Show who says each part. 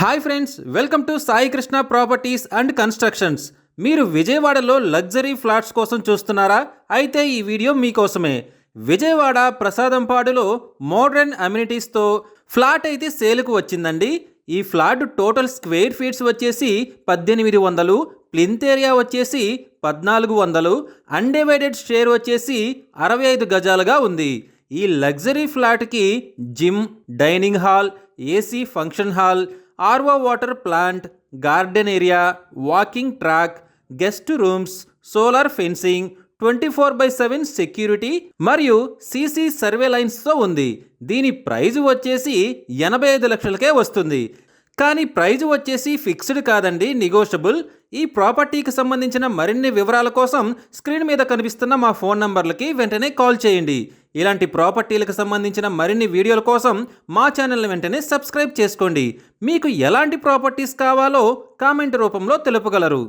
Speaker 1: Hi friends, welcome to Sai Krishna properties and constructions. మీరు విజయవాడలో luxury flats కోసం చూస్తున్నారా? అయితే ఈ వీడియో మీకోసమే. విజయవాడ ప్రసాదంపాడులో మోడర్న్ అమ్యూనిటీస్తో ఫ్లాట్ అయితే సేల్కు వచ్చిందండి. ఈ ఫ్లాట్ టోటల్ స్క్వేర్ ఫీట్స్ వచ్చేసి 1800, ప్లింత్ ఏరియా వచ్చేసి 1400, అన్డివైడెడ్ షేర్ వచ్చేసి 65 గజాలుగా ఉంది. ఈ లగ్జరీ ఫ్లాట్కి gym, dining hall, AC function hall, RO water plant, garden area, walking track, guest rooms, solar fencing, 24/7 security మరియు సీసీ సర్వే లైన్స్తో ఉంది. దీని ప్రైజ్ వచ్చేసి 85 లక్షలకే వస్తుంది. కానీ ప్రైజ్ వచ్చేసి ఫిక్స్డ్ కాదండి, నెగోషియబుల్. ఈ ప్రాపర్టీకి సంబంధించిన మరిన్ని వివరాల కోసం స్క్రీన్ మీద కనిపిస్తున్న మా ఫోన్ నంబర్లకి వెంటనే కాల్ చేయండి. ఇలాంటి ప్రాపర్టీలకు సంబంధించిన మరిన్ని వీడియోల కోసం మా ఛానల్ని వెంటనే సబ్స్క్రైబ్ చేసుకోండి. మీకు ఎలాంటి ప్రాపర్టీస్ కావాలో కామెంట్ రూపంలో తెలుపగలరు.